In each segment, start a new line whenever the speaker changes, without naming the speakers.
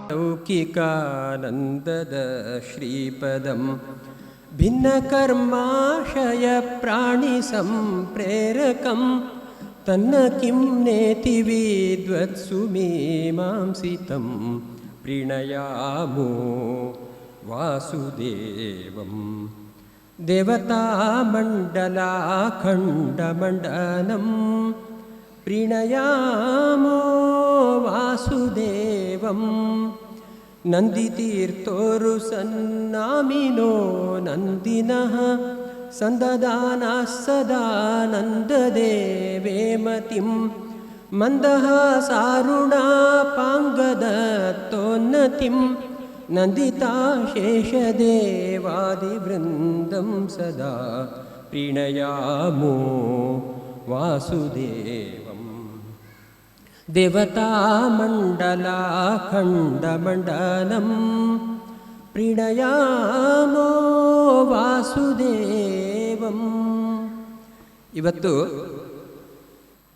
ಲೌಕಿಕಾನಂದದ ಶ್ರೀಪದಂ ಭಿನ್ನಕರ್ಮಾಶಯ ಪ್ರಾಣಿ ಸಂಪ್ರೇರಕಂ ತನ್ನ ಕಿಂ ನೇತಿ ವಿದ್ವತ್ಸು ಮೀಮಾಂಸಿತಂ ಪ್ರಣಯಾಮೋ ವಾಸುದೇವಂ ದೇವತಾಮಂಡಲಾಖಂಡಮಂಡನಂ ಪ್ರಣಯಾಮೋ ವಾಸುದೇವಂ ನಂದಿತೀರ್ಥೋರು ಸನ್ನಾಮಿನೋ ನಂದಿನಃ ಸಂದದಾನಃ ಸದಾನಂದದೇವೇಮತಿಂ ಮಂದಹಾಸಾರುಣಾಪಾಂಗದತ್ತೋನ್ನತಿಂ ನಂದಿತಾ ಶೇಷದೇವಾದಿವೃಂದಂ ಸದಾ ಪ್ರಣಯಾಮೋ ವಾಸುದೇವಂ ದೇವತಾಮಂಡಲಾಖಂಡಮಂಡನಂ ಪ್ರಣಯಾಮೋ ವಾಸುದೇವಂ. ಇವತ್ತು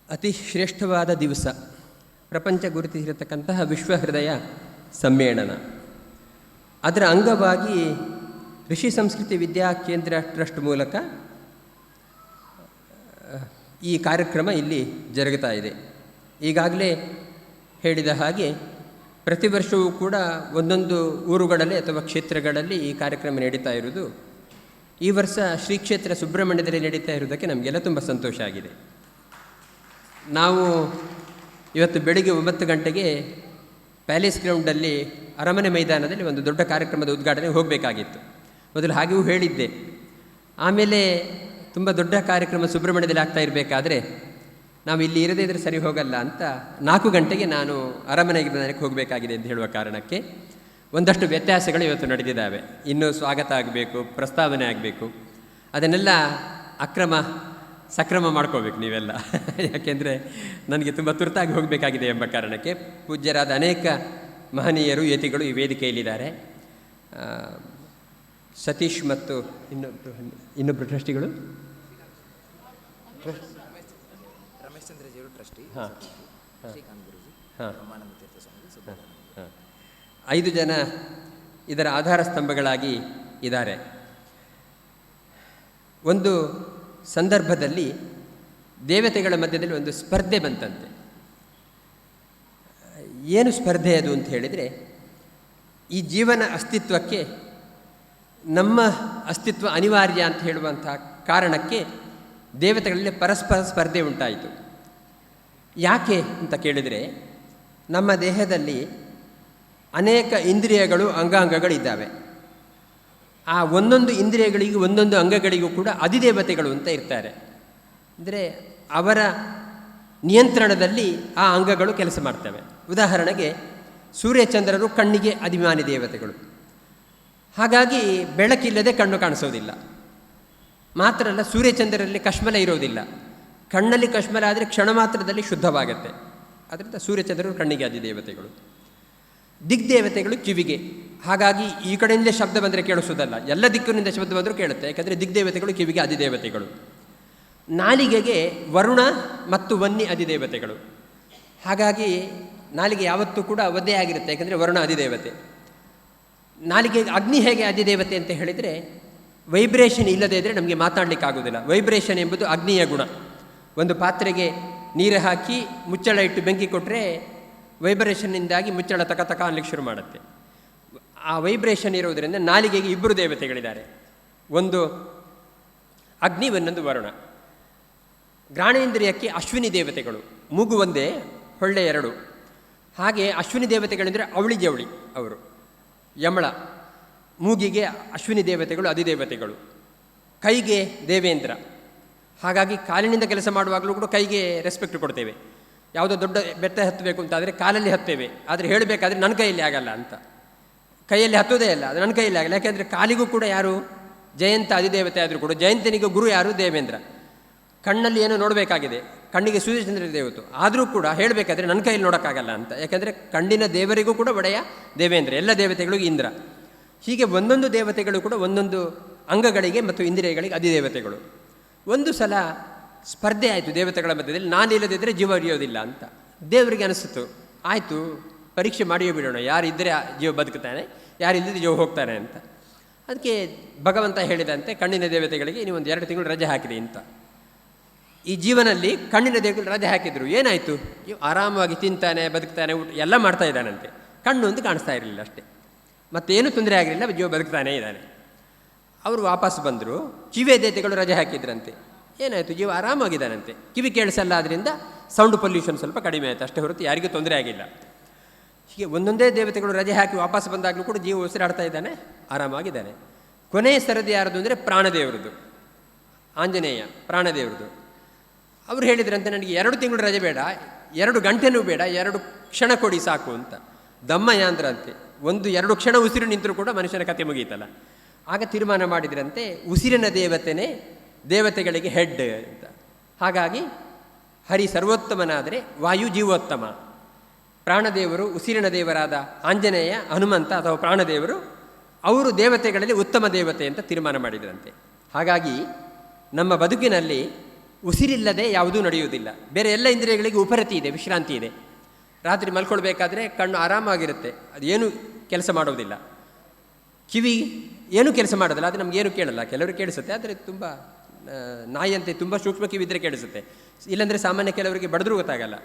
ಅತಿ ಶ್ರೇಷ್ಠವಾದ ದಿವಸ, ಪ್ರಪಂಚ ಗುರುತಿಸಿರತಕ್ಕಂತಹ ವಿಶ್ವ ಹೃದಯ ಸಮ್ಮೇಳನ. ಅದರ ಅಂಗವಾಗಿ ಋಷಿ ಸಂಸ್ಕೃತಿ ವಿದ್ಯಾ ಕೇಂದ್ರ ಟ್ರಸ್ಟ್ ಮೂಲಕ ಈ ಕಾರ್ಯಕ್ರಮ ಇಲ್ಲಿ ಜರುಗುತ್ತಾ ಇದೆ. ಈಗಾಗಲೇ ಹೇಳಿದ ಹಾಗೆ ಪ್ರತಿ ವರ್ಷವೂ ಕೂಡ ಒಂದೊಂದು ಊರುಗಳಲ್ಲಿ ಅಥವಾ ಕ್ಷೇತ್ರಗಳಲ್ಲಿ ಈ ಕಾರ್ಯಕ್ರಮ ನಡೀತಾ ಇರುವುದು. ಈ ವರ್ಷ ಶ್ರೀ ಕ್ಷೇತ್ರ ಸುಬ್ರಹ್ಮಣ್ಯದಲ್ಲಿ ನಡೀತಾ ಇರುವುದಕ್ಕೆ ನಮಗೆಲ್ಲ ತುಂಬ ಸಂತೋಷ ಆಗಿದೆ. ನಾವು ಇವತ್ತು ಬೆಳಿಗ್ಗೆ 9 ಗಂಟೆಗೆ ಪ್ಯಾಲೇಸ್ ಗ್ರೌಂಡಲ್ಲಿ ಅರಮನೆ ಮೈದಾನದಲ್ಲಿ ಒಂದು ದೊಡ್ಡ ಕಾರ್ಯಕ್ರಮದ ಉದ್ಘಾಟನೆಗೆ ಹೋಗಬೇಕಾಗಿತ್ತು. ಮೊದಲು ಹಾಗೆಯೂ ಹೇಳಿದ್ದೆ. ಆಮೇಲೆ ತುಂಬ ದೊಡ್ಡ ಕಾರ್ಯಕ್ರಮ ಸುಬ್ರಹ್ಮಣ್ಯದಲ್ಲಿ ಆಗ್ತಾ ಇರಬೇಕಾದ್ರೆ ನಾವು ಇಲ್ಲಿ ಇರದೇ ಇದ್ದರೆ ಸರಿ ಹೋಗಲ್ಲ ಅಂತ 4 ಗಂಟೆಗೆ ನಾನು ಅರಮನೆ ಮೈದಾನಕ್ಕೆ ಹೋಗಬೇಕಾಗಿದೆ ಅಂತ ಹೇಳುವ ಕಾರಣಕ್ಕೆ ಒಂದಷ್ಟು ವ್ಯತ್ಯಾಸಗಳು ಇವತ್ತು ನಡೆದಿದ್ದಾವೆ. ಇನ್ನೂ ಸ್ವಾಗತ ಆಗಬೇಕು, ಪ್ರಸ್ತಾವನೆ ಆಗಬೇಕು, ಅದನ್ನೆಲ್ಲ ಸಕ್ರಮ ಮಾಡ್ಕೋಬೇಕು ನೀವೆಲ್ಲ. ಯಾಕೆಂದರೆ ನನಗೆ ತುಂಬ ತುರ್ತಾಗಿ ಹೋಗಬೇಕಾಗಿದೆ ಎಂಬ ಕಾರಣಕ್ಕೆ ಪೂಜ್ಯರಾದ ಅನೇಕ ಮಹನೀಯರು ಯತಿಗಳು ಈ ವೇದಿಕೆಯಲ್ಲಿದ್ದಾರೆ. ಸತೀಶ್ ಮತ್ತು ಇನ್ನೊಬ್ಬರು ಟ್ರಸ್ಟಿಗಳು,
ರಮೇಶ್ ಚಂದ್ರಜಿಯವರು ಟ್ರಸ್ಟಿ, ಶ್ರೀಕಾಂತ್ ಗುರುಜಿ, ಬ್ರಹ್ಮಾನಂದ ತೀರ್ಥ ಸ್ವಾಮಿ,
5 ಜನ ಇದರ ಆಧಾರ ಸ್ತಂಭಗಳಾಗಿ ಇದ್ದಾರೆ. ಒಂದು ಸಂದರ್ಭದಲ್ಲಿ ದೇವತೆಗಳ ಮಧ್ಯದಲ್ಲಿ ಒಂದು ಸ್ಪರ್ಧೆ ಬಂತಂತೆ. ಏನು ಸ್ಪರ್ಧೆ ಅದು ಅಂತ ಹೇಳಿದರೆ, ಈ ಜೀವನ ಅಸ್ತಿತ್ವಕ್ಕೆ ನಮ್ಮ ಅಸ್ತಿತ್ವ ಅನಿವಾರ್ಯ ಅಂತ ಹೇಳುವಂಥ ಕಾರಣಕ್ಕೆ ದೇವತೆಗಳಲ್ಲಿ ಪರಸ್ಪರ ಸ್ಪರ್ಧೆ ಉಂಟಾಯಿತು. ಯಾಕೆ ಅಂತ ಕೇಳಿದರೆ, ನಮ್ಮ ದೇಹದಲ್ಲಿ ಅನೇಕ ಇಂದ್ರಿಯಗಳು ಅಂಗಾಂಗಗಳಿದ್ದಾವೆ. ಆ ಒಂದೊಂದು ಇಂದ್ರಿಯಗಳಿಗೂ ಒಂದೊಂದು ಅಂಗಗಳಿಗೂ ಕೂಡ ಅಧಿದೇವತೆಗಳು ಅಂತ ಇರ್ತಾರೆ. ಅಂದರೆ ಅವರ ನಿಯಂತ್ರಣದಲ್ಲಿ ಆ ಅಂಗಗಳು ಕೆಲಸ ಮಾಡ್ತವೆ. ಉದಾಹರಣೆಗೆ ಸೂರ್ಯಚಂದ್ರರು ಕಣ್ಣಿಗೆ ಅಭಿಮಾನಿ ದೇವತೆಗಳು. ಹಾಗಾಗಿ ಬೆಳಕಿಲ್ಲದೆ ಕಣ್ಣು ಕಾಣಿಸೋದಿಲ್ಲ. ಮಾತ್ರ ಅಲ್ಲ, ಸೂರ್ಯಚಂದ್ರರಲ್ಲಿ ಕಶ್ಮಲ ಇರೋದಿಲ್ಲ. ಕಣ್ಣಲ್ಲಿ ಕಶ್ಮಲ ಆದರೆ ಕ್ಷಣ ಮಾತ್ರದಲ್ಲಿ ಶುದ್ಧವಾಗುತ್ತೆ. ಅದರಿಂದ ಸೂರ್ಯಚಂದ್ರರು ಕಣ್ಣಿಗೆ ಅಧಿದೇವತೆಗಳು. ದಿಗ್ದೇವತೆಗಳು ಕಿವಿಗೆ. ಹಾಗಾಗಿ ಈ ಕಡೆಯಿಂದಲೇ ಶಬ್ದ ಬಂದರೆ ಕೇಳಿಸೋದಲ್ಲ, ಎಲ್ಲ ದಿಕ್ಕಿನಿಂದ ಶಬ್ದ ಬಂದರೂ ಕೇಳುತ್ತೆ. ಯಾಕಂದರೆ ದಿಗ್ದೇವತೆಗಳು ಕಿವಿಗೆ ಅಧಿದೇವತೆಗಳು. ನಾಲಿಗೆಗೆ ವರುಣ ಮತ್ತು ವನ್ನಿ ಅಧಿದೇವತೆಗಳು. ಹಾಗಾಗಿ ನಾಲಿಗೆ ಯಾವತ್ತೂ ಕೂಡ ಒದ್ದೇ ಆಗಿರುತ್ತೆ, ಯಾಕಂದರೆ ವರುಣ ಅಧಿದೇವತೆ. ನಾಲಿಗೆಗೆ ಅಗ್ನಿ ಹೇಗೆ ಅಧಿದೇವತೆ ಅಂತ ಹೇಳಿದರೆ, ವೈಬ್ರೇಷನ್ ಇಲ್ಲದೇ ಇದ್ದರೆ ನಮಗೆ ಮಾತಾಡಲಿಕ್ಕಾಗೋದಿಲ್ಲ. ವೈಬ್ರೇಷನ್ ಎಂಬುದು ಅಗ್ನಿಯ ಗುಣ. ಒಂದು ಪಾತ್ರೆಗೆ ನೀರು ಹಾಕಿ ಮುಚ್ಚಳ ಇಟ್ಟು ಬೆಂಕಿ ಕೊಟ್ಟರೆ ವೈಬ್ರೇಷನ್ನಿಂದಾಗಿ ಮುಚ್ಚಳ ತಕ ಅನ್ನಲಿಕ್ಕೆ ಶುರು ಮಾಡುತ್ತೆ. ಆ ವೈಬ್ರೇಷನ್ ಇರೋದರಿಂದ ನಾಲಿಗೆಗೆ 2 ದೇವತೆಗಳಿದ್ದಾರೆ, ಒಂದು ಅಗ್ನಿ, ಒಂದೊಂದು ವರುಣ. ಘ್ರಾಣೇಂದ್ರಿಯಕ್ಕೆ ಅಶ್ವಿನಿ ದೇವತೆಗಳು, ಮೂಗು ಒಂದೇ, ಹೊಳ್ಳೆ 2. ಹಾಗೆ ಅಶ್ವಿನಿ ದೇವತೆಗಳೆಂದರೆ ಅವಳಿ ಜವಳಿ ಅವರು, ಯಮಳ. ಮೂಗಿಗೆ ಅಶ್ವಿನಿ ದೇವತೆಗಳು ಅಧಿದೇವತೆಗಳು. ಕೈಗೆ ದೇವೇಂದ್ರ. ಹಾಗಾಗಿ ಕಾಲಿನಿಂದ ಕೆಲಸ ಮಾಡುವಾಗಲೂ ಕೂಡ ಕೈಗೆ ರೆಸ್ಪೆಕ್ಟ್ ಕೊಡ್ತೇವೆ. ಯಾವುದೋ ದೊಡ್ಡ ಬೆಟ್ಟ ಹತ್ತಬೇಕು ಅಂತಾದರೆ ಕಾಲಲ್ಲಿ ಹತ್ತೇವೆ, ಆದರೆ ಹೇಳಬೇಕಾದ್ರೆ ನನ್ನ ಕೈಯಲ್ಲಿ ಆಗಲ್ಲ ಅಂತ. ಕೈಯಲ್ಲಿ ಹತ್ತೋದೇ ಇಲ್ಲ, ಅದು ನನ್ನ ಕೈಯಲ್ಲಿ ಆಗಲ್ಲ. ಯಾಕೆಂದರೆ ಕಾಲಿಗೂ ಕೂಡ ಯಾರು ಜಯಂತ ಅಧಿದೇವತೆ ಆದರೂ ಕೂಡ ಜಯಂತನಿಗೆ ಗುರು ಯಾರು? ದೇವೇಂದ್ರ. ಕಣ್ಣಲ್ಲಿ ಏನೋ ನೋಡಬೇಕಾಗಿದೆ, ಕಣ್ಣಿಗೆ ಸೂರ್ಯಚಂದ್ರ ದೇವತೆ, ಆದರೂ ಕೂಡ ಹೇಳಬೇಕಾದ್ರೆ ನನ್ನ ಕೈಯಲ್ಲಿ ನೋಡೋಕ್ಕಾಗಲ್ಲ ಅಂತ. ಯಾಕೆಂದರೆ ಕಣ್ಣಿನ ದೇವರಿಗೂ ಕೂಡ ಒಡೆಯ ದೇವೇಂದ್ರ, ಎಲ್ಲ ದೇವತೆಗಳಿಗೂ ಇಂದ್ರ. ಹೀಗೆ ಒಂದೊಂದು ದೇವತೆಗಳು ಕೂಡ ಒಂದೊಂದು ಅಂಗಗಳಿಗೆ ಮತ್ತು ಇಂದ್ರಿಯಗಳಿಗೆ ಅಧಿದೇವತೆಗಳು. ಒಂದು ಸಲ ಸ್ಪರ್ಧೆ ಆಯಿತು ದೇವತೆಗಳ ಮಧ್ಯದಲ್ಲಿ. ನಾನಿಲ್ಲದಿದ್ದರೆ ಜೀವ ಉಳಿಯೋದಿಲ್ಲ ಅಂತ ದೇವರಿಗೆ ಅನಿಸ್ತು. ಆಯಿತು, ಪರೀಕ್ಷೆ ಮಾಡಿಯೇ ಬಿಡೋಣ, ಯಾರಿದ್ದರೆ ಜೀವ ಬದುಕುತ್ತಾನೆ, ಯಾರಿಲ್ಲದೆ ಜೀವ ಹೋಗ್ತಾನೆ ಅಂತ. ಅದಕ್ಕೆ ಭಗವಂತ ಹೇಳಿದಂತೆ ಕಣ್ಣಿನ ದೇವತೆಗಳಿಗೆ ನೀವು ಒಂದು 2 ತಿಂಗಳು ರಜೆ ಹಾಕಿರಿ ಅಂತ. ಈ ಜೀವನಲ್ಲಿ ಕಣ್ಣಿನ ದೇವತೆಗಳು ರಜೆ ಹಾಕಿದರು. ಏನಾಯಿತು? ಆರಾಮವಾಗಿ ತಿಂತಾನೆ, ಬದುಕ್ತಾನೆ, ಊಟ ಎಲ್ಲ ಮಾಡ್ತಾ ಇದ್ದಾನಂತೆ. ಕಣ್ಣು ಒಂದು ಕಾಣಿಸ್ತಾ ಇರಲಿಲ್ಲ ಅಷ್ಟೇ, ಮತ್ತೇನು ತೊಂದರೆ ಆಗಲಿಲ್ಲ, ಜೀವ ಬದುಕ್ತಾನೇ ಇದ್ದಾನೆ. ಅವರು ವಾಪಸ್ ಬಂದರು. ಕಿವಿಯ ದೇವತೆಗಳು ರಜೆ ಹಾಕಿದ್ರಂತೆ. ಏನಾಯಿತು? ಜೀವ ಆರಾಮಾಗಿದ್ದಾನಂತೆ. ಕಿವಿ ಕೇಳಿಸಲ್ಲ, ಆದ್ದರಿಂದ ಸೌಂಡ್ ಪೊಲ್ಯೂಷನ್ ಸ್ವಲ್ಪ ಕಡಿಮೆ ಆಯಿತು, ಅಷ್ಟೇ ಹೊರತು ಯಾರಿಗೂ ತೊಂದರೆ ಆಗಿಲ್ಲ. ಹೀಗೆ ಒಂದೊಂದೇ ದೇವತೆಗಳು ರಜೆ ಹಾಕಿ ವಾಪಸ್ ಬಂದಾಗಲೂ ಕೂಡ ಜೀವ ಉಸಿರಾಡ್ತಾ ಇದ್ದಾನೆ, ಆರಾಮಾಗಿದ್ದಾನೆ. ಕೊನೆಯ ಸರದಿ ಯಾರದು ಅಂದರೆ ಪ್ರಾಣದೇವರದು, ಆಂಜನೇಯ ಪ್ರಾಣದೇವರದು. ಅವರು ಹೇಳಿದ್ರಂತೆ, ನನಗೆ 2 ತಿಂಗಳು ರಜೆ ಬೇಡ, 2 ಗಂಟೆನೂ ಬೇಡ, 2 ಕ್ಷಣ ಕೊಡಿ ಸಾಕು ಅಂತ. ದಮ್ಮಯಾಂದ್ರ ಅಂತೆ, 1-2 ಕ್ಷಣ ಉಸಿರು ನಿಂತರೂ ಕೂಡ ಮನುಷ್ಯನ ಕತೆ ಮುಗೀತಲ್ಲ. ಆಗ ತೀರ್ಮಾನ ಮಾಡಿದ್ರಂತೆ, ಉಸಿರಿನ ದೇವತೆನೇ ದೇವತೆಗಳಿಗೆ ಹೆಡ್ ಅಂತ. ಹಾಗಾಗಿ ಹರಿ ಸರ್ವೋತ್ತಮನಾದರೆ ವಾಯು ಜೀವೋತ್ತಮ. ಪ್ರಾಣದೇವರು ಉಸಿರಿನ ದೇವರಾದ ಆಂಜನೇಯ, ಹನುಮಂತ ಅಥವಾ ಪ್ರಾಣದೇವರು ಅವರು ದೇವತೆಗಳಲ್ಲಿ ಉತ್ತಮ ದೇವತೆ ಅಂತ ತೀರ್ಮಾನ ಮಾಡಿದ್ರಂತೆ. ಹಾಗಾಗಿ ನಮ್ಮ ಬದುಕಿನಲ್ಲಿ ಉಸಿರಿಲ್ಲದೆ ಯಾವುದೂ ನಡೆಯುವುದಿಲ್ಲ. ಬೇರೆ ಎಲ್ಲ ಇಂದ್ರಿಯಗಳಿಗೆ ಉಪರತಿ ಇದೆ, ವಿಶ್ರಾಂತಿ ಇದೆ. ರಾತ್ರಿ ಮಲ್ಕೊಳ್ಬೇಕಾದ್ರೆ ಕಣ್ಣು ಆರಾಮಾಗಿರುತ್ತೆ, ಅದೇನು ಕೆಲಸ ಮಾಡೋದಿಲ್ಲ. ಕಿವಿ ಏನೂ ಕೆಲಸ ಮಾಡೋದಿಲ್ಲ, ಅದು ನಮಗೇನು ಕೇಳಲ್ಲ. ಕೆಲವರು ಕೇಳಿಸುತ್ತೆ, ಆದರೆ ತುಂಬ ನಾಯಿಯಂತೆ ತುಂಬ ಸೂಕ್ಷ್ಮ ಕಿವಿ ಇದ್ದರೆ ಕೇಳಿಸುತ್ತೆ, ಇಲ್ಲಾಂದರೆ ಸಾಮಾನ್ಯ ಕೆಲವರಿಗೆ ಬಡಿದ್ರೂ ಗೊತ್ತಾಗಲ್ಲ.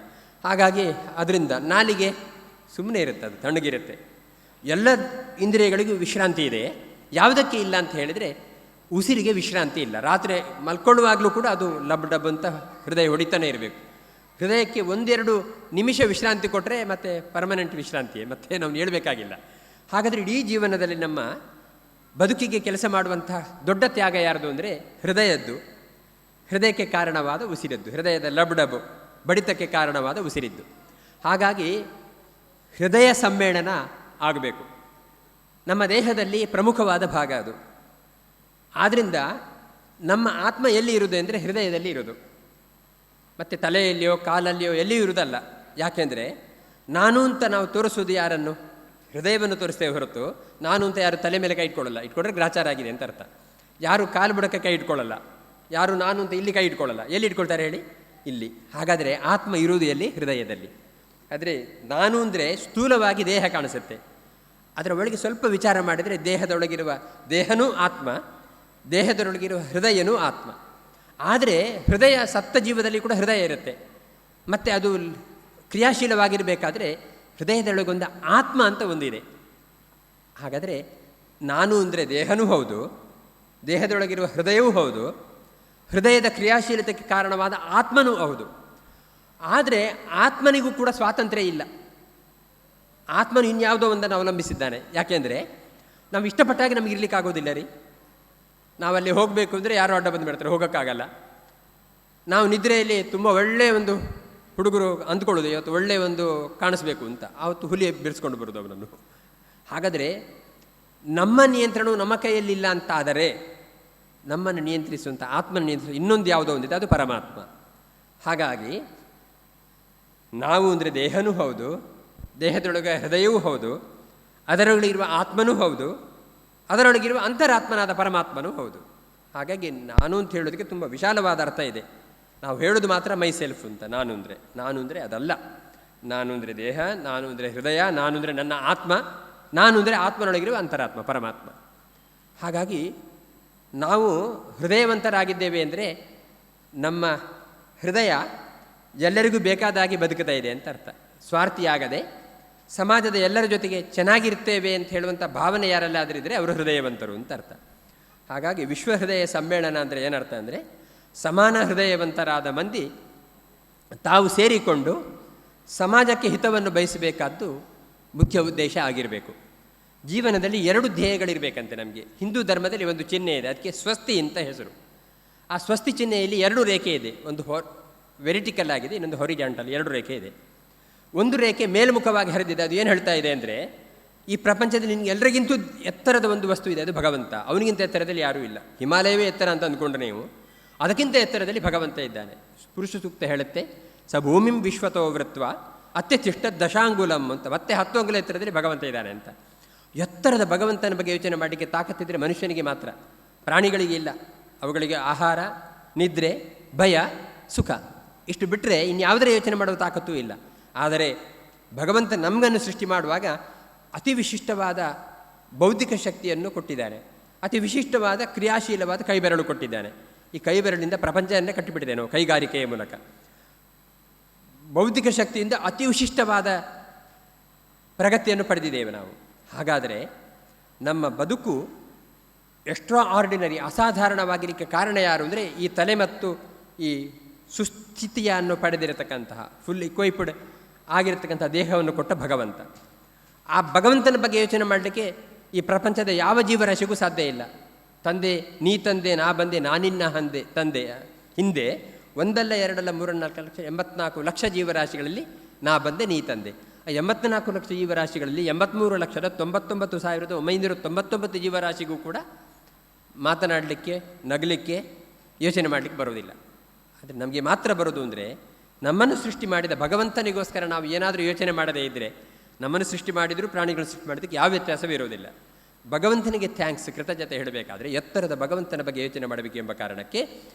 ಹಾಗಾಗಿ ಅದರಿಂದ ನಾಲಿಗೆ ಸುಮ್ಮನೆ ಇರುತ್ತೆ, ಅದು ತಣ್ಣಗಿರುತ್ತೆ. ಎಲ್ಲ ಇಂದ್ರಿಯಗಳಿಗೂ ವಿಶ್ರಾಂತಿ ಇದೆ. ಯಾವುದಕ್ಕೆ ಇಲ್ಲ ಅಂತ ಹೇಳಿದರೆ ಉಸಿರಿಗೆ ವಿಶ್ರಾಂತಿ ಇಲ್ಲ. ರಾತ್ರಿ ಮಲ್ಕೊಳ್ಳುವಾಗಲೂ ಕೂಡ ಅದು ಲಬ್ ಡಬ್ ಅಂತ ಹೃದಯ ಹೊಡಿತಾನೆ ಇರಬೇಕು. ಹೃದಯಕ್ಕೆ 1-2 ನಿಮಿಷ ವಿಶ್ರಾಂತಿ ಕೊಟ್ಟರೆ ಮತ್ತೆ ಪರ್ಮನೆಂಟ್ ವಿಶ್ರಾಂತಿಯೇ, ಮತ್ತೆ ನಾವು ಹೇಳಬೇಕಾಗಿಲ್ಲ. ಹಾಗಾದರೆ ಇಡೀ ಜೀವನದಲ್ಲಿ ನಮ್ಮ ಬದುಕಿಗೆ ಕೆಲಸ ಮಾಡುವಂತಹ ದೊಡ್ಡ ತ್ಯಾಗ ಯಾರ್ದು ಅಂದರೆ ಹೃದಯದ್ದು. ಹೃದಯಕ್ಕೆ ಕಾರಣವಾದ ಉಸಿರದ್ದು, ಹೃದಯದ ಲಬ್ ಡಬ್ ಬಡಿತಕ್ಕೆ ಕಾರಣವಾದ ಉಸಿರಿದ್ದು. ಹಾಗಾಗಿ ಹೃದಯ ಸಮ್ಮೇಳನ ಆಗಬೇಕು. ನಮ್ಮ ದೇಹದಲ್ಲಿ ಪ್ರಮುಖವಾದ ಭಾಗ ಅದು. ಆದ್ದರಿಂದ ನಮ್ಮ ಆತ್ಮ ಎಲ್ಲಿ ಇರುವುದು ಅಂದರೆ ಹೃದಯದಲ್ಲಿ ಇರೋದು, ಮತ್ತು ತಲೆಯಲ್ಲಿಯೋ ಕಾಲಲ್ಲಿಯೋ ಎಲ್ಲಿಯೂ ಇರುವುದಲ್ಲ. ಯಾಕೆಂದರೆ ನಾನು ಅಂತ ನಾವು ತೋರಿಸೋದು ಯಾರನ್ನು? ಹೃದಯವನ್ನು ತೋರಿಸ್ತೇವೆ ಹೊರತು ನಾನು ಅಂತ ಯಾರು ತಲೆ ಮೇಲೆ ಕೈ ಇಟ್ಕೊಳ್ಳಲ್ಲ. ಇಟ್ಕೊಂಡ್ರೆ ಗ್ರಾಚಾರ ಆಗಿದೆ ಅಂತ ಅರ್ಥ. ಯಾರು ಕಾಲು ಬುಡಕ್ಕೆ ಕೈ ಇಟ್ಕೊಳ್ಳಲ್ಲ, ಯಾರು ನಾನು ಅಂತ ಇಲ್ಲಿ ಕೈ ಇಟ್ಕೊಳ್ಳಲ್ಲ. ಎಲ್ಲಿ ಇಟ್ಕೊಳ್ತಾರೆ ಹೇಳಿ? ಇಲ್ಲಿ. ಹಾಗಾದರೆ ಆತ್ಮ ಇರುವುದು ಎಲ್ಲಿ? ಹೃದಯದಲ್ಲಿ. ಆದರೆ ನಾನು ಅಂದರೆ ಸ್ಥೂಲವಾಗಿ ದೇಹ ಕಾಣಿಸುತ್ತೆ, ಅದರ ಒಳಗೆ ಸ್ವಲ್ಪ ವಿಚಾರ ಮಾಡಿದರೆ ದೇಹದೊಳಗಿರುವ ದೇಹನೂ ಆತ್ಮ, ದೇಹದೊಳಗಿರುವ ಹೃದಯನೂ ಆತ್ಮ. ಆದರೆ ಹೃದಯ ಸತ್ತ ಜೀವದಲ್ಲಿ ಕೂಡ ಹೃದಯ ಇರುತ್ತೆ, ಮತ್ತು ಅದು ಕ್ರಿಯಾಶೀಲವಾಗಿರಬೇಕಾದ್ರೆ ಹೃದಯದೊಳಗೊಂದು ಆತ್ಮ ಅಂತ ಒಂದಿದೆ. ಹಾಗಾದರೆ ನಾನು ಅಂದರೆ ದೇಹನೂ ಹೌದು, ದೇಹದೊಳಗಿರುವ ಹೃದಯವೂ ಹೌದು, ಹೃದಯದ ಕ್ರಿಯಾಶೀಲತೆಗೆ ಕಾರಣವಾದ ಆತ್ಮನೂ ಹೌದು. ಆದರೆ ಆತ್ಮನಿಗೂ ಕೂಡ ಸ್ವಾತಂತ್ರ್ಯ ಇಲ್ಲ. ಆತ್ಮನು ಇನ್ಯಾವುದೋ ಒಂದನ್ನು ಅವಲಂಬಿಸಿದ್ದಾನೆ. ಯಾಕೆಂದರೆ ನಾವು ಇಷ್ಟಪಟ್ಟಾಗಿ ನಮಗೆ ಇರಲಿಕ್ಕಾಗೋದಿಲ್ಲ ರೀ. ನಾವಲ್ಲಿ ಹೋಗಬೇಕು ಅಂದರೆ ಯಾರೋ ಅಡ್ಡ ಬಂದು ಬಿಡ್ತಾರೆ, ಹೋಗೋಕ್ಕಾಗಲ್ಲ. ನಾವು ನಿದ್ರೆಯಲ್ಲಿ ತುಂಬ ಒಳ್ಳೆಯ ಒಂದು ಹುಡುಗರು ಅಂದ್ಕೊಳ್ಳೋದು ಇವತ್ತು ಒಳ್ಳೆಯ ಒಂದು ಕಾಣಿಸ್ಬೇಕು ಅಂತ, ಆವತ್ತು ಹುಲಿ ಬಿಡಿಸ್ಕೊಂಡು ಬರೋದು ಅವನನ್ನು. ಹಾಗಾದರೆ ನಮ್ಮ ನಿಯಂತ್ರಣವು ನಮ್ಮ ಕೈಯಲ್ಲಿಲ್ಲ ಅಂತ ಆದರೆ ನಮ್ಮನ್ನು ನಿಯಂತ್ರಿಸುವಂಥ ಆತ್ಮನ ನಿಯಂತ್ರಿಸ ಇನ್ನೊಂದು ಯಾವುದೋ ಒಂದಿದೆ, ಅದು ಪರಮಾತ್ಮ. ಹಾಗಾಗಿ ನಾವು ಅಂದರೆ ದೇಹನೂ ಹೌದು, ದೇಹದೊಳಗೆ ಹೃದಯವೂ ಹೌದು, ಅದರೊಳಗಿರುವ ಆತ್ಮನೂ ಹೌದು, ಅದರೊಳಗಿರುವ ಅಂತರಾತ್ಮನಾದ ಪರಮಾತ್ಮನೂ ಹೌದು. ಹಾಗಾಗಿ ನಾನು ಅಂತ ಹೇಳೋದಕ್ಕೆ ತುಂಬ ವಿಶಾಲವಾದ ಅರ್ಥ ಇದೆ. ನಾವು ಹೇಳೋದು ಮಾತ್ರ ಮೈ ಸೆಲ್ಫ್ ಅಂತ. ನಾನು ಅಂದರೆ ಅದಲ್ಲ. ನಾನು ಅಂದರೆ ದೇಹ, ನಾನು ಅಂದರೆ ಹೃದಯ, ನಾನು ಅಂದರೆ ನನ್ನ ಆತ್ಮ, ನಾನು ಅಂದರೆ ಆತ್ಮನೊಳಗಿರುವ ಅಂತರಾತ್ಮ ಪರಮಾತ್ಮ. ಹಾಗಾಗಿ ನಾವು ಹೃದಯವಂತರಾಗಿದ್ದೇವೆ ಅಂದರೆ ನಮ್ಮ ಹೃದಯ ಎಲ್ಲರಿಗೂ ಬೇಕಾದಾಗಿ ಬದುಕ್ತಾ ಇದೆ ಅಂತ ಅರ್ಥ. ಸ್ವಾರ್ಥಿಯಾಗದೆ ಸಮಾಜದ ಎಲ್ಲರ ಜೊತೆಗೆ ಚೆನ್ನಾಗಿರ್ತೇವೆ ಅಂತ ಹೇಳುವಂಥ ಭಾವನೆ ಯಾರೆಲ್ಲಾದರಿದ್ದರೆ ಅವರು ಹೃದಯವಂತರು ಅಂತ ಅರ್ಥ. ಹಾಗಾಗಿ ವಿಶ್ವ ಹೃದಯ ಸಮ್ಮೇಳನ ಅಂದರೆ ಏನರ್ಥ ಅಂದರೆ ಸಮಾನ ಹೃದಯವಂತರಾದ ಮಂದಿ ತಾವು ಸೇರಿಕೊಂಡು ಸಮಾಜಕ್ಕೆ ಹಿತವನ್ನು ಬಯಸಬೇಕಾದ್ದು ಮುಖ್ಯ ಉದ್ದೇಶ ಆಗಿರಬೇಕು. ಜೀವನದಲ್ಲಿ 2 ಧ್ಯೇಯಗಳಿರಬೇಕಂತೆ ನಮಗೆ. ಹಿಂದೂ ಧರ್ಮದಲ್ಲಿ ಒಂದು ಚಿಹ್ನೆ ಇದೆ, ಅದಕ್ಕೆ ಸ್ವಸ್ತಿ ಅಂತ ಹೆಸರು. ಆ ಸ್ವಸ್ತಿ ಚಿಹ್ನೆಯಲ್ಲಿ 2 ರೇಖೆ ಇದೆ, ಒಂದು ವೆರಿಟಿಕಲ್ ಆಗಿದೆ, ಇನ್ನೊಂದು ಹೊರಿಜಾಂಟಲ್. 2 ರೇಖೆ ಇದೆ. ಒಂದು ರೇಖೆ ಮೇಲ್ಮುಖವಾಗಿ ಹರಿದಿದೆ. ಅದು ಏನು ಹೇಳ್ತಾ ಇದೆ ಅಂದರೆ ಈ ಪ್ರಪಂಚದಲ್ಲಿ ನಿಮಗೆ ಎಲ್ಲರಿಗಿಂತೂ ಎತ್ತರದ ಒಂದು ವಸ್ತು ಇದೆ, ಅದು ಭಗವಂತ. ಅವನಿಗಿಂತ ಎತ್ತರದಲ್ಲಿ ಯಾರೂ ಇಲ್ಲ. ಹಿಮಾಲಯವೇ ಎತ್ತರ ಅಂತ ಅಂದ್ಕೊಂಡ್ರೆ ನೀವು, ಅದಕ್ಕಿಂತ ಎತ್ತರದಲ್ಲಿ ಭಗವಂತ ಇದ್ದಾನೆ. ಪುರುಷ ಸೂಕ್ತ ಹೇಳುತ್ತೆ, ಸ ಭೂಮಿಂ ವಿಶ್ವತೋ ವೃತ್ವ ಅತ್ಯತಿಷ್ಠ ದಶಾಂಗುಲಂ ಅಂತ. ಮತ್ತೆ 10 ಅಂಗುಲ ಎತ್ತರದಲ್ಲಿ ಭಗವಂತ ಇದ್ದಾನೆ ಅಂತ. ಎತ್ತರದ ಭಗವಂತನ ಬಗ್ಗೆ ಯೋಚನೆ ಮಾಡಲಿಕ್ಕೆ ತಾಕತ್ತಿದ್ದರೆ ಮನುಷ್ಯನಿಗೆ ಮಾತ್ರ, ಪ್ರಾಣಿಗಳಿಗೆ ಇಲ್ಲ. ಅವುಗಳಿಗೆ ಆಹಾರ, ನಿದ್ರೆ, ಭಯ, ಸುಖ ಇಷ್ಟು ಬಿಟ್ಟರೆ ಇನ್ಯಾವುದರ ಯೋಚನೆ ಮಾಡುವ ತಾಕತ್ತೂ ಇಲ್ಲ. ಆದರೆ ಭಗವಂತ ನಮಗನ್ನು ಸೃಷ್ಟಿ ಮಾಡುವಾಗ ಅತಿ ವಿಶಿಷ್ಟವಾದ ಬೌದ್ಧಿಕ ಶಕ್ತಿಯನ್ನು ಕೊಟ್ಟಿದ್ದಾನೆ, ಅತಿ ವಿಶಿಷ್ಟವಾದ ಕ್ರಿಯಾಶೀಲವಾದ ಕೈಬೆರಳು ಕೊಟ್ಟಿದ್ದಾನೆ. ಈ ಕೈಬೆರಳಿಂದ ಪ್ರಪಂಚವನ್ನೇ ಕಟ್ಟಿಬಿಟ್ಟಿದೆ ನಾವು ಕೈಗಾರಿಕೆಯ ಮೂಲಕ. ಬೌದ್ಧಿಕ ಶಕ್ತಿಯಿಂದ ಅತಿ ವಿಶಿಷ್ಟವಾದ ಪ್ರಗತಿಯನ್ನು ಪಡೆದಿದ್ದೇವೆ ನಾವು. ಹಾಗಾದರೆ ನಮ್ಮ ಬದುಕು ಎಕ್ಸ್ಟ್ರಾ ಆರ್ಡಿನರಿ, ಅಸಾಧಾರಣವಾಗಿರಲಿಕ್ಕೆ ಕಾರಣ ಯಾರು ಅಂದರೆ ಈ ತಲೆ ಮತ್ತು ಈ ಸುಸ್ಥಿತಿಯನ್ನು ಪಡೆದಿರತಕ್ಕಂತಹ ಫುಲ್ ಇಕ್ವೈಪ್ಡ್ ಆಗಿರತಕ್ಕಂಥ ದೇಹವನ್ನು ಕೊಟ್ಟ ಭಗವಂತ. ಆ ಭಗವಂತನ ಬಗ್ಗೆ ಯೋಚನೆ ಮಾಡಲಿಕ್ಕೆ ಈ ಪ್ರಪಂಚದ ಯಾವ ಜೀವರಾಶಿಗೂ ಸಾಧ್ಯ ಇಲ್ಲ. ತಂದೆ ನೀ ತಂದೆ ನಾ ಬಂದೆ ನಾನಿನ್ನ ತಂದೆ ಹಿಂದೆ ಒಂದಲ್ಲ ಎರಡಲ್ಲ 3-4 ಲಕ್ಷ 84 ಲಕ್ಷ ಜೀವರಾಶಿಗಳಲ್ಲಿ ನಾ ಬಂದೆ ನೀ ತಂದೆ. ಆ 84 ಲಕ್ಷ ಜೀವರಾಶಿಗಳಲ್ಲಿ 83,99,999 ಜೀವರಾಶಿಗೂ ಕೂಡ ಮಾತನಾಡಲಿಕ್ಕೆ, ನಗಲಿಕ್ಕೆ, ಯೋಚನೆ ಮಾಡಲಿಕ್ಕೆ ಬರೋದಿಲ್ಲ. ಆದರೆ ನಮಗೆ ಮಾತ್ರ ಬರೋದು ಅಂದರೆ ನಮ್ಮನ್ನು ಸೃಷ್ಟಿ ಮಾಡಿದ ಭಗವಂತನಿಗೋಸ್ಕರ ನಾವು ಏನಾದರೂ ಯೋಚನೆ ಮಾಡದೇ ಇದ್ದರೆ, ನಮ್ಮನ್ನು ಸೃಷ್ಟಿ ಮಾಡಿದರೂ ಪ್ರಾಣಿಗಳನ್ನು ಸೃಷ್ಟಿ ಮಾಡೋದಕ್ಕೆ ಯಾವ ವ್ಯತ್ಯಾಸವೂ ಇರೋದಿಲ್ಲ. ಭಗವಂತನಿಗೆ ಥ್ಯಾಂಕ್ಸ್, ಕೃತಜ್ಞತೆ ಹೇಳಬೇಕಾದ್ರೆ ಎತ್ತರದ ಭಗವಂತನ ಬಗ್ಗೆ ಯೋಚನೆ ಮಾಡಬೇಕು ಎಂಬ ಕಾರಣಕ್ಕೆ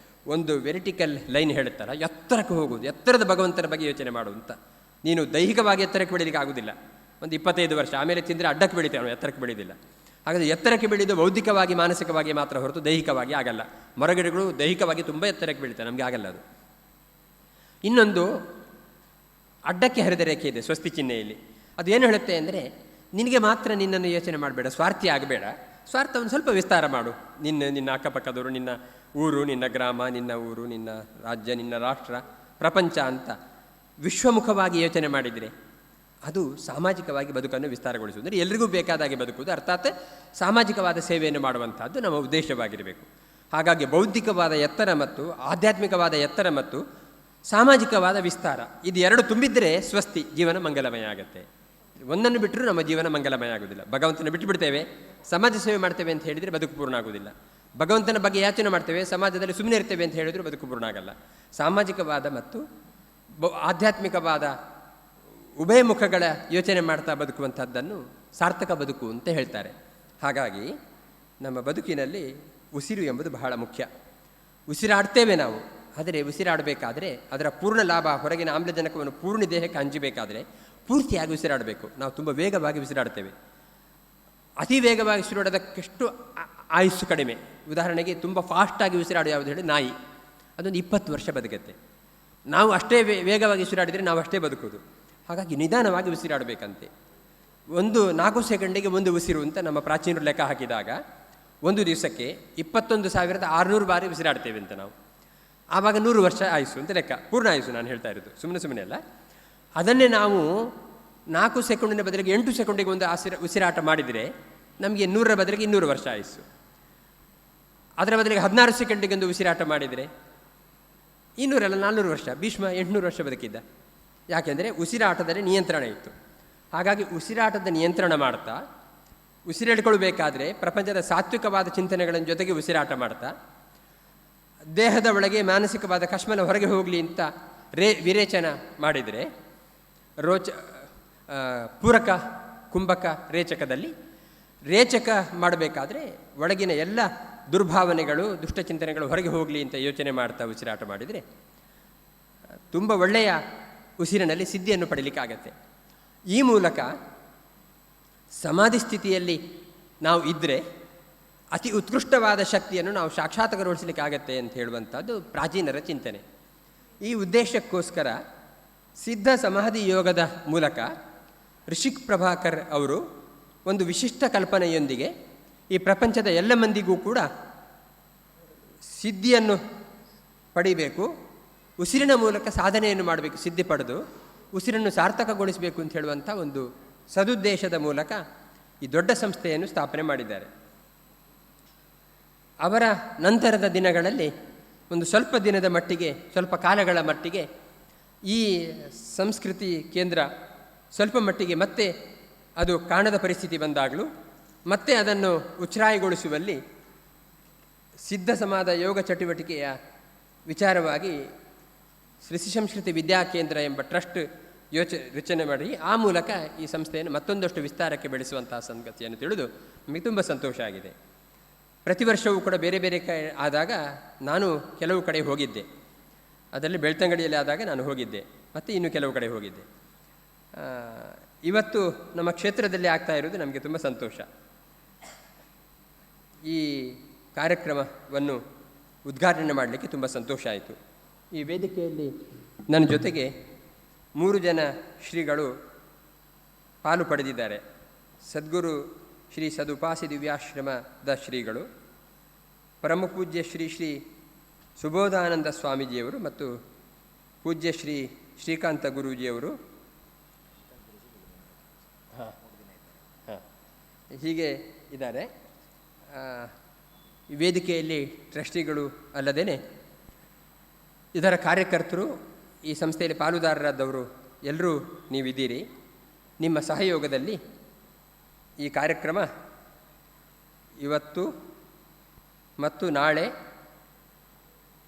ಒಂದು ವೆರಿಟಿಕಲ್ ಲೈನ್ ಹೇಳುತ್ತಾರೆ, ಎತ್ತರಕ್ಕೆ ಹೋಗುವುದು, ಎತ್ತರದ ಭಗವಂತನ ಬಗ್ಗೆ ಯೋಚನೆ ಮಾಡುವಂತ. ನೀನು ದೈಹಿಕವಾಗಿ ಎತ್ತರಕ್ಕೆ ಬೆಳೀಲಿಕ್ಕೆ ಆಗೋದಿಲ್ಲ. ಒಂದು 25 ವರ್ಷ ಆಮೇಲೆ ತಿಂದರೆ ಅಡ್ಡಕ್ಕೆ ಬೆಳೀತೇವೆ, ನಾವು ಎತ್ತರಕ್ಕೆ ಬೆಳೆಯೋದಿಲ್ಲ. ಹಾಗಾದರೆ ಎತ್ತರಕ್ಕೆ ಬೆಳೆಯೋದು ಬೌದ್ಧಿಕವಾಗಿ ಮಾನಸಿಕವಾಗಿ ಮಾತ್ರ ಹೊರತು ದೈಹಿಕವಾಗಿ ಆಗಲ್ಲ. ಮರಗಿಡಗಳು ದೈಹಿಕವಾಗಿ ತುಂಬ ಎತ್ತರಕ್ಕೆ ಬೆಳೀತಾರೆ, ನಮಗೆ ಆಗಲ್ಲ ಅದು. ಇನ್ನೊಂದು ಅಡ್ಡಕ್ಕೆ ಹರಿದ ರೇಖೆ ಇದೆ ಸ್ವಸ್ತಿ ಚಿಹ್ನೆಯಲ್ಲಿ. ಅದೇನು ಹೇಳುತ್ತೆ ಅಂದರೆ, ನಿನಗೆ ಮಾತ್ರ ನಿನ್ನನ್ನು ಯೋಚನೆ ಮಾಡಬೇಡ, ಸ್ವಾರ್ಥಿ ಆಗಬೇಡ, ಸ್ವಾರ್ಥವನ್ನು ಸ್ವಲ್ಪ ವಿಸ್ತಾರ ಮಾಡು. ನಿನ್ನ ಅಕ್ಕಪಕ್ಕದವರು, ನಿನ್ನ ಊರು, ನಿನ್ನ ಗ್ರಾಮ, ನಿನ್ನ ಊರು, ನಿನ್ನ ರಾಜ್ಯ, ನಿನ್ನ ರಾಷ್ಟ್ರ, ಪ್ರಪಂಚ ಅಂತ ವಿಶ್ವಮುಖವಾಗಿ ಯೋಚನೆ ಮಾಡಿದರೆ ಅದು ಸಾಮಾಜಿಕವಾಗಿ ಬದುಕನ್ನು ವಿಸ್ತಾರಗೊಳಿಸುವುದು. ಅಂದರೆ ಎಲ್ರಿಗೂ ಬೇಕಾದಾಗೆ ಬದುಕುವುದು, ಅರ್ಥಾತ್ ಸಾಮಾಜಿಕವಾದ ಸೇವೆಯನ್ನು ಮಾಡುವಂಥದ್ದು ನಮ್ಮ ಉದ್ದೇಶವಾಗಿರಬೇಕು. ಹಾಗಾಗಿ ಬೌದ್ಧಿಕವಾದ ಎತ್ತರ ಮತ್ತು ಆಧ್ಯಾತ್ಮಿಕವಾದ ಎತ್ತರ ಮತ್ತು ಸಾಮಾಜಿಕವಾದ ವಿಸ್ತಾರ, ಇದು ಎರಡು ತುಂಬಿದ್ದರೆ ಸ್ವಸ್ತಿ, ಜೀವನ ಮಂಗಲಮಯ ಆಗುತ್ತೆ. ಒಂದನ್ನು ಬಿಟ್ಟರೂ ನಮ್ಮ ಜೀವನ ಮಂಗಲಮಯ ಆಗೋದಿಲ್ಲ. ಭಗವಂತನ ಬಿಟ್ಟುಬಿಡ್ತೇವೆ, ಸಮಾಜ ಸೇವೆ ಮಾಡ್ತೇವೆ ಅಂತ ಹೇಳಿದರೆ ಬದುಕು ಪೂರ್ಣ ಆಗೋದಿಲ್ಲ. ಭಗವಂತನ ಬಗ್ಗೆ ಯಾಚನೆ ಮಾಡ್ತೇವೆ, ಸಮಾಜದಲ್ಲಿ ಸುಮ್ಮನೆ ಇರ್ತೇವೆ ಅಂತ ಹೇಳಿದರೂ ಬದುಕು ಪೂರ್ಣ ಆಗಲ್ಲ. ಸಾಮಾಜಿಕವಾದ ಮತ್ತು ಆಧ್ಯಾತ್ಮಿಕವಾದ ಉಭಯ ಮುಖಗಳ ಯೋಚನೆ ಮಾಡ್ತಾ ಬದುಕುವಂಥದ್ದನ್ನು ಸಾರ್ಥಕ ಬದುಕು ಅಂತ ಹೇಳ್ತಾರೆ. ಹಾಗಾಗಿ ನಮ್ಮ ಬದುಕಿನಲ್ಲಿ ಉಸಿರು ಎಂಬುದು ಬಹಳ ಮುಖ್ಯ. ಉಸಿರಾಡ್ತೇವೆ ನಾವು, ಆದರೆ ಉಸಿರಾಡಬೇಕಾದ್ರೆ ಅದರ ಪೂರ್ಣ ಲಾಭ, ಹೊರಗಿನ ಆಮ್ಲಜನಕವನ್ನು ಪೂರ್ಣ ದೇಹಕ್ಕೆ ಹಂಚಬೇಕಾದ್ರೆ ಪೂರ್ತಿಯಾಗಿ ಉಸಿರಾಡಬೇಕು. ನಾವು ತುಂಬ ವೇಗವಾಗಿ ಉಸಿರಾಡ್ತೇವೆ. ಅತಿ ವೇಗವಾಗಿ ಉಸಿರಾಡೋದಕ್ಕೆಷ್ಟು ಆಯುಸ್ಸು ಕಡಿಮೆ. ಉದಾಹರಣೆಗೆ ತುಂಬ ಫಾಸ್ಟಾಗಿ ಉಸಿರಾಡೋ ಯಾವುದು ಹೇಳಿ ನಾಯಿ, ಅದೊಂದು 20 ವರ್ಷ ಬದುಕುತ್ತೆ. ನಾವು ಅಷ್ಟೇ ವೇಗವಾಗಿ ಉಸಿರಾಡಿದರೆ ನಾವು ಅಷ್ಟೇ ಬದುಕೋದು. ಹಾಗಾಗಿ ನಿಧಾನವಾಗಿ ಉಸಿರಾಡಬೇಕಂತೆ. 4 ಸೆಕೆಂಡಿಗೆ ಒಂದು ಉಸಿರು ಅಂತ ನಮ್ಮ ಪ್ರಾಚೀನರು ಲೆಕ್ಕ ಹಾಕಿದಾಗ ಒಂದು ದಿವಸಕ್ಕೆ 21,600 ಬಾರಿ ಉಸಿರಾಡ್ತೇವೆ ಅಂತ ನಾವು. ಆವಾಗ 100 ವರ್ಷ ಆಯುಸ್ಸು ಅಂತ ಲೆಕ್ಕ, ಪೂರ್ಣ ಆಯುಸ್ಸು ನಾನು ಹೇಳ್ತಾ ಇರೋದು, ಸುಮ್ಮನೆ ಅಲ್ಲ. ಅದನ್ನೇ ನಾವು 4 ಸೆಕೆಂಡಿನ ಬದಲಿಗೆ 8 ಸೆಕೆಂಡಿಗೆ ಒಂದು ಉಸಿರಾಟ ಮಾಡಿದರೆ ನಮಗೆ 100ರ ಬದಲಿಗೆ 200 ವರ್ಷ ಆಯುಸ್ಸು. ಅದರ ಬದಲಿಗೆ 16 ಸೆಕೆಂಡಿಗೆ ಒಂದು ಉಸಿರಾಟ ಮಾಡಿದರೆ 200 ಅಲ್ಲ 400 ವರ್ಷ. ಭೀಷ್ಮ 800 ವರ್ಷ ಬದುಕಿದ್ದ. ಯಾಕೆಂದರೆ ಉಸಿರಾಟದಲ್ಲಿ ನಿಯಂತ್ರಣ ಇತ್ತು. ಹಾಗಾಗಿ ಉಸಿರಾಟದ ನಿಯಂತ್ರಣ ಮಾಡ್ತಾ ಉಸಿರಾಡಿಕೊಳ್ಬೇಕಾದ್ರೆ ಪ್ರಪಂಚದ ಸಾತ್ವಿಕವಾದ ಚಿಂತನೆಗಳ ಜೊತೆಗೆ ಉಸಿರಾಟ ಮಾಡ್ತಾ ದೇಹದ ಒಳಗೆ ಮಾನಸಿಕವಾದ ಕಶ್ಮಲ ಹೊರಗೆ ಹೋಗಲಿ ಅಂತ ವಿರೇಚನ ಮಾಡಿದರೆ ಪೂರಕ ಕುಂಭಕ ರೇಚಕದಲ್ಲಿ ರೇಚಕ ಮಾಡಬೇಕಾದ್ರೆ ಒಳಗಿನ ಎಲ್ಲ ದುರ್ಭಾವನೆಗಳು ದುಷ್ಟಚಿಂತನೆಗಳು ಹೊರಗೆ ಹೋಗಲಿ ಅಂತ ಯೋಚನೆ ಮಾಡ್ತಾ ಉಸಿರಾಟ ಮಾಡಿದರೆ ತುಂಬ ಒಳ್ಳೆಯ ಉಸಿರಿನಲ್ಲಿ ಸಿದ್ಧಿಯನ್ನು ಪಡೀಲಿಕ್ಕಾಗತ್ತೆ. ಈ ಮೂಲಕ ಸಮಾಧಿ ಸ್ಥಿತಿಯಲ್ಲಿ ನಾವು ಇದ್ದರೆ ಅತಿ ಉತ್ಕೃಷ್ಟವಾದ ಶಕ್ತಿಯನ್ನು ನಾವು ಸಾಕ್ಷಾತ್ಕಾರಗೊಳಿಸಲಿಕ್ಕಾಗತ್ತೆ ಅಂತ ಹೇಳುವಂಥದ್ದು ಪ್ರಾಚೀನರ ಚಿಂತನೆ. ಈ ಉದ್ದೇಶಕ್ಕೋಸ್ಕರ ಸಿದ್ಧ ಸಮಾಧಿ ಯೋಗದ ಮೂಲಕ ಋಷಿಕ್ ಪ್ರಭಾಕರ್ ಅವರು ಒಂದು ವಿಶಿಷ್ಟ ಕಲ್ಪನೆಯೊಂದಿಗೆ ಈ ಪ್ರಪಂಚದ ಎಲ್ಲ ಮಂದಿಗೂ ಕೂಡ ಸಿದ್ಧಿಯನ್ನು ಪಡಿಬೇಕು, ಉಸಿರಿನ ಮೂಲಕ ಸಾಧನೆಯನ್ನು ಮಾಡಬೇಕು, ಸಿದ್ಧಿ ಪಡೆದು ಉಸಿರನ್ನು ಸಾರ್ಥಕಗೊಳಿಸಬೇಕು ಅಂತ ಹೇಳುವಂಥ ಒಂದು ಸದುದ್ದೇಶದ ಮೂಲಕ ಈ ದೊಡ್ಡ ಸಂಸ್ಥೆಯನ್ನು ಸ್ಥಾಪನೆ ಮಾಡಿದ್ದಾರೆ. ಅವರ ನಂತರದ ದಿನಗಳಲ್ಲಿ ಒಂದು ಸ್ವಲ್ಪ ದಿನದ ಮಟ್ಟಿಗೆ, ಸ್ವಲ್ಪ ಕಾಲಗಳ ಮಟ್ಟಿಗೆ ಈ ಸಂಸ್ಕೃತಿ ಕೇಂದ್ರ ಸ್ವಲ್ಪ ಮಟ್ಟಿಗೆ ಮತ್ತೆ ಅದು ಕಾಣದ ಪರಿಸ್ಥಿತಿ ಬಂದಾಗಲೂ ಮತ್ತೆ ಅದನ್ನು ಉಚ್ಛ್ರಾಯಗೊಳಿಸುವಲ್ಲಿ ಸಿದ್ಧ ಸಮಾಧ ಯೋಗ ಚಟುವಟಿಕೆಯ ವಿಚಾರವಾಗಿ ಶ್ರೀ ಸಂಸ್ಕೃತಿ ವಿದ್ಯಾಕೇಂದ್ರ ಎಂಬ ಟ್ರಸ್ಟ್ ರಚನೆ ಮಾಡಿ ಆ ಮೂಲಕ ಈ ಸಂಸ್ಥೆಯನ್ನು ಮತ್ತೊಂದಷ್ಟು ವಿಸ್ತಾರಕ್ಕೆ ಬೆಳೆಸುವಂತಹ ಸಂಗತಿಯನ್ನು ತಿಳಿದು ನಮಗೆ ತುಂಬ ಸಂತೋಷ ಆಗಿದೆ. ಪ್ರತಿ ವರ್ಷವೂ ಕೂಡ ಬೇರೆ ಬೇರೆ ಆದಾಗ ನಾನು ಕೆಲವು ಕಡೆ ಹೋಗಿದ್ದೆ. ಅದರಲ್ಲಿ ಬೆಳ್ತಂಗಡಿಯಲ್ಲಿ ಆದಾಗ ನಾನು ಹೋಗಿದ್ದೆ, ಮತ್ತು ಇನ್ನು ಕೆಲವು ಕಡೆ ಹೋಗಿದ್ದೆ. ಇವತ್ತು ನಮ್ಮ ಕ್ಷೇತ್ರದಲ್ಲಿ ಆಗ್ತಾ ಇರೋದು ನಮಗೆ ತುಂಬ ಸಂತೋಷ. ಈ ಕಾರ್ಯಕ್ರಮವನ್ನು ಉದ್ಘಾಟನೆ ಮಾಡಲಿಕ್ಕೆ ತುಂಬ ಸಂತೋಷ ಆಯಿತು. ಈ ವೇದಿಕೆಯಲ್ಲಿ ನನ್ನ ಜೊತೆಗೆ 3 ಜನ ಶ್ರೀಗಳು ಪಾಲು ಪಡೆದಿದ್ದಾರೆ. ಸದ್ಗುರು ಶ್ರೀ ಸದುಪಾಸಿ ದಿವ್ಯಾಶ್ರಮದ ಶ್ರೀಗಳು, ಪರಮಪೂಜ್ಯ ಶ್ರೀ ಶ್ರೀ ಸುಬೋಧಾನಂದ ಸ್ವಾಮೀಜಿಯವರು ಮತ್ತು ಪೂಜ್ಯ ಶ್ರೀ ಶ್ರೀಕಾಂತ ಗುರೂಜಿಯವರು. ಹೀಗೆ ಇದ್ದಾರೆ. ಈ ವೇದಿಕೆಯಲ್ಲಿ ಟ್ರಸ್ಟಿಗಳು ಅಲ್ಲದೇ ಇದರ ಕಾರ್ಯಕರ್ತರು, ಈ ಸಂಸ್ಥೆಯಲ್ಲಿ ಪಾಲುದಾರರಾದವರು ಎಲ್ಲರೂ ನೀವಿದ್ದೀರಿ. ನಿಮ್ಮ ಸಹಯೋಗದಲ್ಲಿ ಈ ಕಾರ್ಯಕ್ರಮ ಇವತ್ತು ಮತ್ತು ನಾಳೆ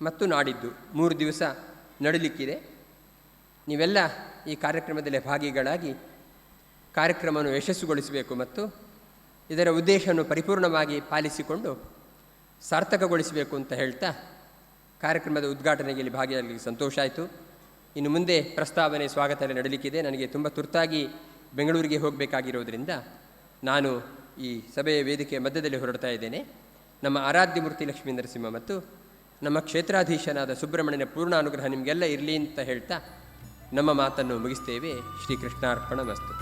ಮತ್ತು ನಾಡಿದ್ದು 3 ದಿವಸ ನಡೀಲಿಕ್ಕಿದೆ. ನೀವೆಲ್ಲ ಈ ಕಾರ್ಯಕ್ರಮದಲ್ಲಿ ಭಾಗಿಗಳಾಗಿ ಕಾರ್ಯಕ್ರಮವನ್ನು ಯಶಸ್ಸುಗೊಳಿಸಬೇಕು ಮತ್ತು ಇದರ ಉದ್ದೇಶವನ್ನು ಪರಿಪೂರ್ಣವಾಗಿ ಪಾಲಿಸಿಕೊಂಡು ಸಾರ್ಥಕಗೊಳಿಸಬೇಕು ಅಂತ ಹೇಳ್ತಾ ಕಾರ್ಯಕ್ರಮದ ಉದ್ಘಾಟನೆಯಲ್ಲಿ ಭಾಗಿಯಾಗಲಿಕ್ಕೆ ಸಂತೋಷ ಆಯಿತು. ಇನ್ನು ಮುಂದೆ ಪ್ರಸ್ತಾವನೆ, ಸ್ವಾಗತ ಎಲ್ಲ ನಡೀಲಿಕ್ಕಿದೆ. ನನಗೆ ತುಂಬ ತುರ್ತಾಗಿ ಬೆಂಗಳೂರಿಗೆ ಹೋಗಬೇಕಾಗಿರೋದ್ರಿಂದ ನಾನು ಈ ಸಭೆಯ ವೇದಿಕೆಯ ಮಧ್ಯದಲ್ಲಿ ಹೊರಡ್ತಾ ಇದ್ದೇನೆ. ನಮ್ಮ ಆರಾಧ್ಯ ಮೂರ್ತಿ ಲಕ್ಷ್ಮೀ ನರಸಿಂಹ ಮತ್ತು ನಮ್ಮ ಕ್ಷೇತ್ರಾಧೀಶನಾದ ಸುಬ್ರಹ್ಮಣ್ಯನ ಪೂರ್ಣ ಅನುಗ್ರಹ ನಿಮಗೆಲ್ಲ ಇರಲಿ ಅಂತ ಹೇಳ್ತಾ ನಮ್ಮ ಮಾತನ್ನು ಮುಗಿಸ್ತೇವೆ. ಶ್ರೀಕೃಷ್ಣಾರ್ಪಣ ಮಸ್ತು.